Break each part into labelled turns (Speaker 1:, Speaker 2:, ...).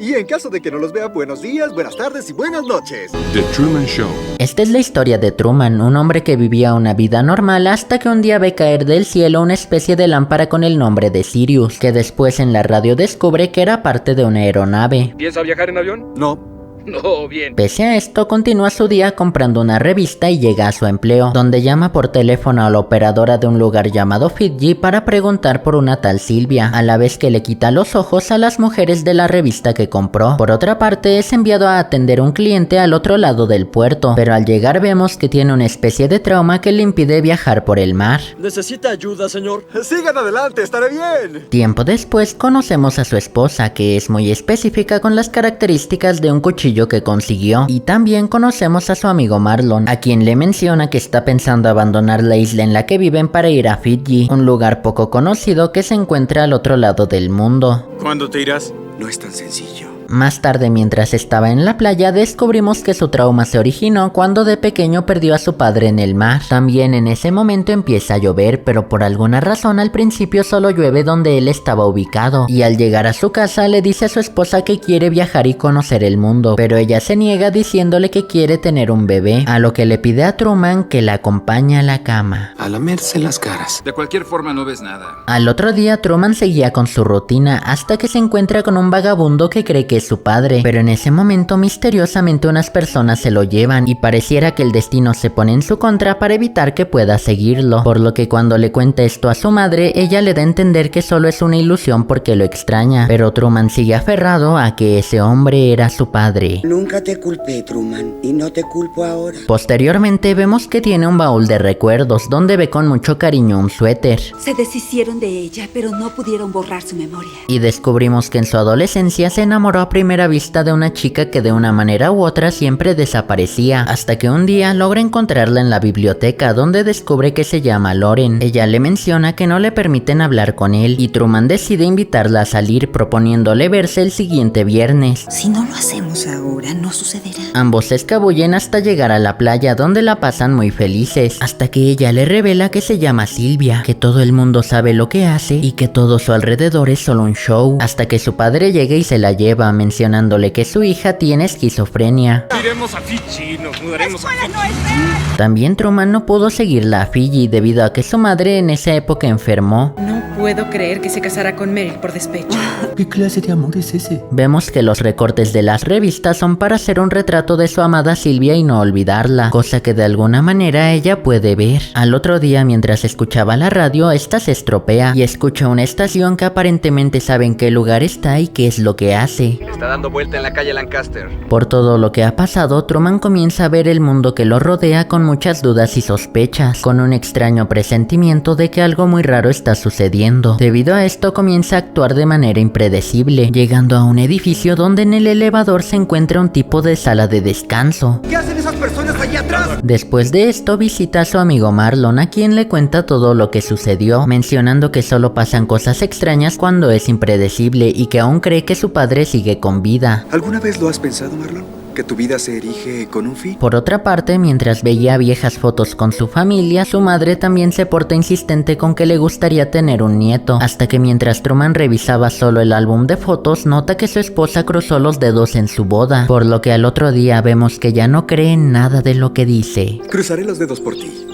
Speaker 1: Y en caso de que no los vea, buenos días, buenas tardes y buenas noches.
Speaker 2: The Truman Show.
Speaker 3: Esta es la historia de Truman, un hombre que vivía una vida normal hasta que un día ve caer del cielo una especie de lámpara con el nombre de Sirius, que después en la radio descubre que era parte de una aeronave.
Speaker 4: ¿Piensa viajar en avión?
Speaker 1: No.
Speaker 4: No, bien.
Speaker 3: Pese a esto, continúa su día comprando una revista y llega a su empleo, donde llama por teléfono a la operadora de un lugar llamado Fiji para preguntar por una tal Silvia, a la vez que le quita los ojos a las mujeres de la revista que compró. Por otra parte, es enviado a atender a un cliente al otro lado del puerto, pero al llegar vemos que tiene una especie de trauma que le impide viajar por el mar.
Speaker 5: ¿Necesita ayuda, señor?
Speaker 1: Sigan adelante, estaré bien.
Speaker 3: Tiempo después conocemos a su esposa, que es muy específica con las características de un cuchillo que consiguió, y también conocemos a su amigo Marlon, a quien le menciona que está pensando abandonar la isla en la que viven para ir a Fiji, un lugar poco conocido que se encuentra al otro lado del mundo.
Speaker 6: ¿Cuándo te irás?
Speaker 1: No es tan sencillo.
Speaker 3: Más tarde, mientras estaba en la playa, descubrimos que su trauma se originó cuando de pequeño perdió a su padre en el mar. También en ese momento empieza a llover, pero por alguna razón al principio solo llueve donde él estaba ubicado, y al llegar a su casa le dice a su esposa que quiere viajar y conocer el mundo, pero ella se niega diciéndole que quiere tener un bebé, a lo que le pide a Truman que la acompañe a la cama.
Speaker 2: A lamerse las caras.
Speaker 6: De cualquier forma no ves nada.
Speaker 3: Al otro día Truman seguía con su rutina hasta que se encuentra con un vagabundo que cree que es su padre, pero en ese momento misteriosamente unas personas se lo llevan y pareciera que el destino se pone en su contra para evitar que pueda seguirlo, por lo que cuando le cuenta esto a su madre, ella le da a entender que solo es una ilusión porque lo extraña, pero Truman sigue aferrado a que ese hombre era su padre.
Speaker 7: Nunca te culpé, Truman, y no te culpo ahora.
Speaker 3: Posteriormente vemos que tiene un baúl de recuerdos donde ve con mucho cariño un suéter.
Speaker 8: Se deshicieron de ella, pero no pudieron borrar su memoria.
Speaker 3: Y descubrimos que en su adolescencia se enamoró a primera vista de una chica que de una manera u otra siempre desaparecía, hasta que un día logra encontrarla en la biblioteca, donde descubre que se llama Lauren. Ella le menciona que no le permiten hablar con él, y Truman decide invitarla a salir, proponiéndole verse el siguiente viernes.
Speaker 8: Si no lo hacemos ahora, no sucederá.
Speaker 3: Ambos se escabullen hasta llegar a la playa, donde la pasan muy felices, hasta que ella le revela que se llama Silvia, que todo el mundo sabe lo que hace y que todo a su alrededor es solo un show, hasta que su padre llega y se la lleva, mencionándole que su hija tiene esquizofrenia.
Speaker 4: Iremos a Fiji, nos mudaremos a Fiji.
Speaker 3: También Truman no pudo seguirla a Fiji debido a que su madre en esa época enfermó.
Speaker 9: No puedo creer que se casara con Meryl por despecho.
Speaker 5: ¿Qué clase de amor es ese?
Speaker 3: Vemos que los recortes de las revistas son para hacer un retrato de su amada Silvia y no olvidarla, cosa que de alguna manera ella puede ver. Al otro día, mientras escuchaba la radio, esta se estropea y escucha una estación que aparentemente sabe en qué lugar está y qué es lo que hace.
Speaker 4: Está dando vuelta en la calle Lancaster.
Speaker 3: Por todo lo que ha pasado, Truman comienza a ver el mundo que lo rodea con muchas dudas y sospechas, con un extraño presentimiento de que algo muy raro está sucediendo. Debido a esto, comienza a actuar de manera impredecible, llegando a un edificio donde en el elevador se encuentra un tipo de sala de descanso.
Speaker 1: ¿Qué hacen esas personas allá atrás?
Speaker 3: Después de esto, visita a su amigo Marlon, a quien le cuenta todo lo que sucedió, mencionando que solo pasan cosas extrañas cuando es impredecible y que aún cree que su padre sigue con vida.
Speaker 1: ¿Alguna vez lo has pensado, Marlon? ¿Que tu vida se erige con un fin?
Speaker 3: Por otra parte, mientras veía viejas fotos con su familia, su madre también se porta insistente con que le gustaría tener un nieto, hasta que mientras Truman revisaba solo el álbum de fotos, nota que su esposa cruzó los dedos en su boda, por lo que al otro día vemos que ya no cree en nada de lo que dice.
Speaker 1: Cruzaré los dedos por ti.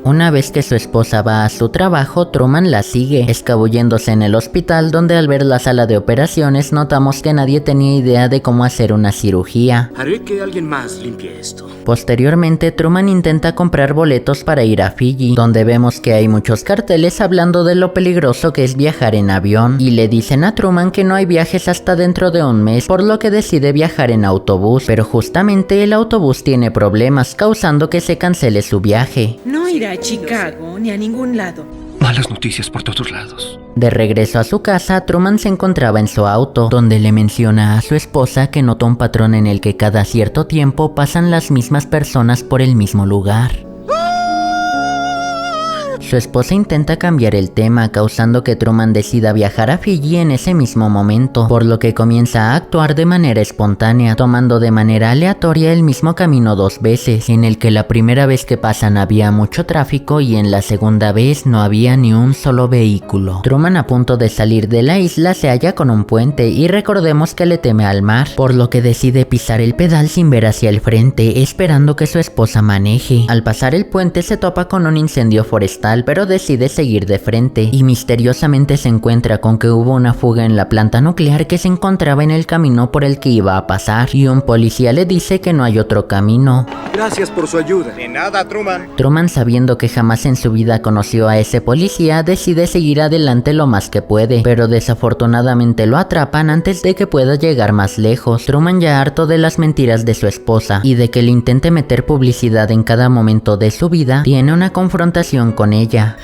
Speaker 3: Una vez que su esposa va a su trabajo, Truman la sigue, escabulléndose en el hospital, donde al ver la sala de operaciones notamos que nadie tenía idea de cómo hacer una cirugía.
Speaker 6: Haré que alguien más limpie esto.
Speaker 3: Posteriormente, Truman intenta comprar boletos para ir a Fiji, donde vemos que hay muchos carteles hablando de lo peligroso que es viajar en avión, y le dicen a Truman que no hay viajes hasta dentro de un mes, por lo que decide viajar en autobús, pero justamente el autobús tiene problemas, causando que se cancele su viaje.
Speaker 9: No irá a Chicago ni a ningún lado.
Speaker 2: Malas noticias por todos lados.
Speaker 3: De regreso a su casa, Truman se encontraba en su auto, donde le menciona a su esposa que nota un patrón en el que cada cierto tiempo pasan las mismas personas por el mismo lugar. Su esposa intenta cambiar el tema, causando que Truman decida viajar a Fiji en ese mismo momento, por lo que comienza a actuar de manera espontánea, tomando de manera aleatoria el mismo camino 2 veces, en el que la primera vez que pasan había mucho tráfico y en la segunda vez no había ni un solo vehículo. Truman, a punto de salir de la isla, se halla con un puente y recordemos que le teme al mar, por lo que decide pisar el pedal sin ver hacia el frente, esperando que su esposa maneje. Al pasar el puente se topa con un incendio forestal, pero decide seguir de frente y misteriosamente se encuentra con que hubo una fuga en la planta nuclear que se encontraba en el camino por el que iba a pasar, y un policía le dice que no hay otro camino.
Speaker 1: Gracias por su ayuda.
Speaker 4: De nada, Truman.
Speaker 3: Truman, sabiendo que jamás en su vida conoció a ese policía, decide seguir adelante lo más que puede, pero desafortunadamente lo atrapan antes de que pueda llegar más lejos. Truman, ya harto de las mentiras de su esposa y de que le intente meter publicidad en cada momento de su vida, tiene una confrontación con ella.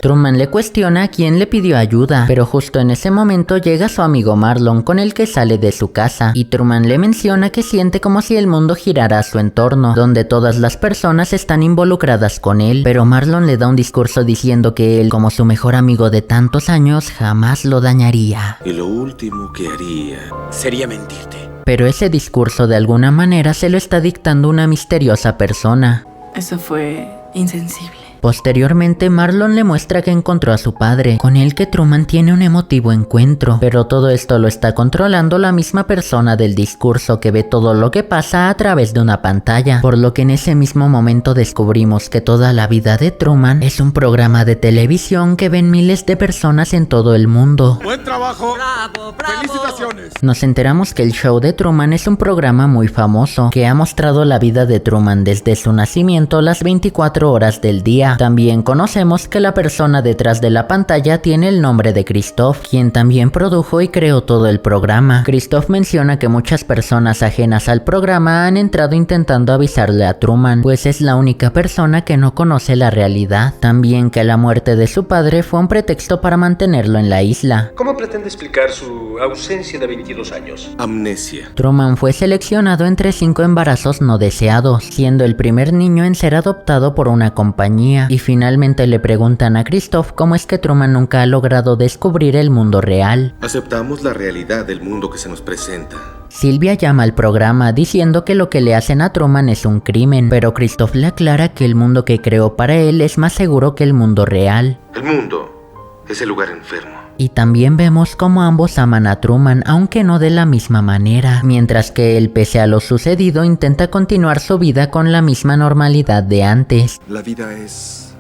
Speaker 3: Truman le cuestiona a quién le pidió ayuda, pero justo en ese momento llega su amigo Marlon, con el que sale de su casa, y Truman le menciona que siente como si el mundo girara a su entorno, donde todas las personas están involucradas con él, pero Marlon le da un discurso diciendo que él, como su mejor amigo de tantos años, jamás lo dañaría.
Speaker 10: Y lo último que haría sería mentirte.
Speaker 3: Pero ese discurso de alguna manera se lo está dictando una misteriosa persona.
Speaker 11: Eso fue insensible.
Speaker 3: Posteriormente, Marlon le muestra que encontró a su padre, con el que Truman tiene un emotivo encuentro, pero todo esto lo está controlando la misma persona del discurso, que ve todo lo que pasa a través de una pantalla, por lo que en ese mismo momento descubrimos que toda la vida de Truman es un programa de televisión que ven miles de personas en todo el mundo.
Speaker 6: ¡Buen trabajo! ¡Bravo, bravo! ¡Felicitaciones!
Speaker 3: Nos enteramos que el show de Truman es un programa muy famoso, que ha mostrado la vida de Truman desde su nacimiento las 24 horas del día. También conocemos que la persona detrás de la pantalla tiene el nombre de Christoph, quien también produjo y creó todo el programa. Christoph menciona que muchas personas ajenas al programa han entrado intentando avisarle a Truman, pues es la única persona que no conoce la realidad. También que la muerte de su padre fue un pretexto para mantenerlo en la isla.
Speaker 12: ¿Cómo pretende explicar su ausencia de 22 años?
Speaker 10: Amnesia.
Speaker 3: Truman fue seleccionado entre 5 embarazos no deseados, siendo el primer niño en ser adoptado por una compañía. Y finalmente le preguntan a Christoph cómo es que Truman nunca ha logrado descubrir el mundo real.
Speaker 10: Aceptamos la realidad del mundo que se nos presenta.
Speaker 3: Sylvia llama al programa diciendo que lo que le hacen a Truman es un crimen, pero Christoph le aclara que el mundo que creó para él es más seguro que el mundo real.
Speaker 10: El mundo es el lugar enfermo.
Speaker 3: Y también vemos cómo ambos aman a Truman, aunque no de la misma manera, mientras que él, pese a lo sucedido, intenta continuar su vida con la misma normalidad de antes.
Speaker 1: La vida es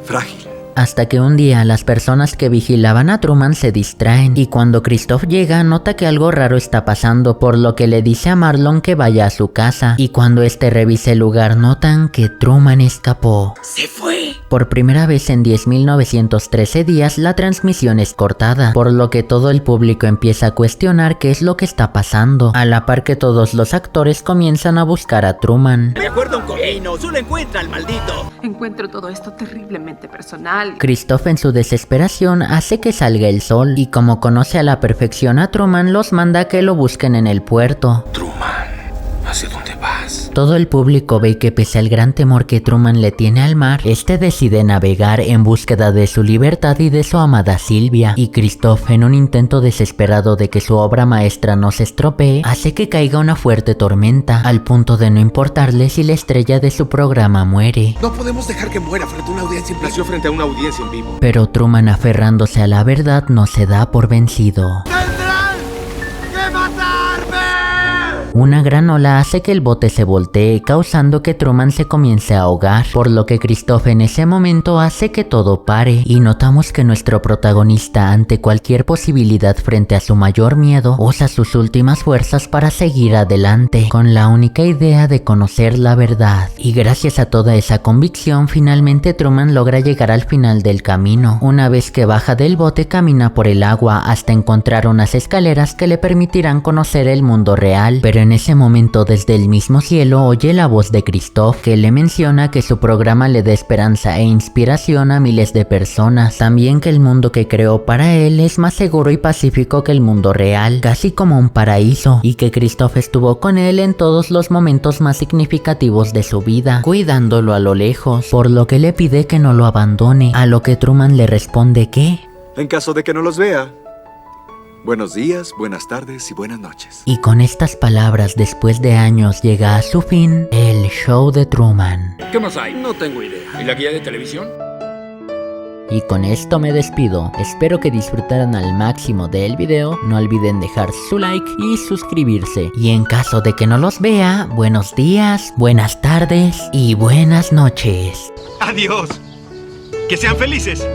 Speaker 1: frágil.
Speaker 3: Hasta que un día las personas que vigilaban a Truman se distraen, y cuando Christoph llega nota que algo raro está pasando, por lo que le dice a Marlon que vaya a su casa, y cuando este revisa el lugar notan que Truman escapó.
Speaker 7: ¡Se fue!
Speaker 3: Por primera vez en 10.913 días la transmisión es cortada, por lo que todo el público empieza a cuestionar qué es lo que está pasando, a la par que todos los actores comienzan a buscar a Truman.
Speaker 5: De acuerdo a un corrino, solo encuentra al maldito.
Speaker 11: Encuentro todo esto terriblemente personal.
Speaker 3: Christoph, en su desesperación, hace que salga el sol, y como conoce a la perfección a Truman, los manda a que lo busquen en el puerto.
Speaker 10: Truman, ¿hacia dónde vas?
Speaker 3: Todo el público ve que pese al gran temor que Truman le tiene al mar, este decide navegar en búsqueda de su libertad y de su amada Sylvia, y Christoph, en un intento desesperado de que su obra maestra no se estropee, hace que caiga una fuerte tormenta, al punto de no importarle si la estrella de su programa muere.
Speaker 6: No podemos dejar que muera frente a una audiencia en vivo. Nació frente a una audiencia en vivo.
Speaker 3: Pero Truman, aferrándose a la verdad, no se da por vencido. Una gran ola hace que el bote se voltee, causando que Truman se comience a ahogar, por lo que Christoph en ese momento hace que todo pare, y notamos que nuestro protagonista, ante cualquier posibilidad frente a su mayor miedo, usa sus últimas fuerzas para seguir adelante, con la única idea de conocer la verdad. Y gracias a toda esa convicción, finalmente Truman logra llegar al final del camino. Una vez que baja del bote, camina por el agua hasta encontrar unas escaleras que le permitirán conocer el mundo real, pero Pero en ese momento desde el mismo cielo oye la voz de Christoph que le menciona que su programa le da esperanza e inspiración a miles de personas. También que el mundo que creó para él es más seguro y pacífico que el mundo real, casi como un paraíso, y que Christoph estuvo con él en todos los momentos más significativos de su vida, cuidándolo a lo lejos, por lo que le pide que no lo abandone, a lo que Truman le responde que...
Speaker 1: En caso de que no los vea, buenos días, buenas tardes y buenas noches.
Speaker 3: Y con estas palabras, después de años, llega a su fin el show de Truman.
Speaker 12: ¿Qué más hay? No tengo idea. ¿Y la guía de televisión?
Speaker 3: Y con esto me despido. Espero que disfrutaran al máximo del video. No olviden dejar su like y suscribirse. Y en caso de que no los vea, buenos días, buenas tardes y buenas noches.
Speaker 6: ¡Adiós! ¡Que sean felices!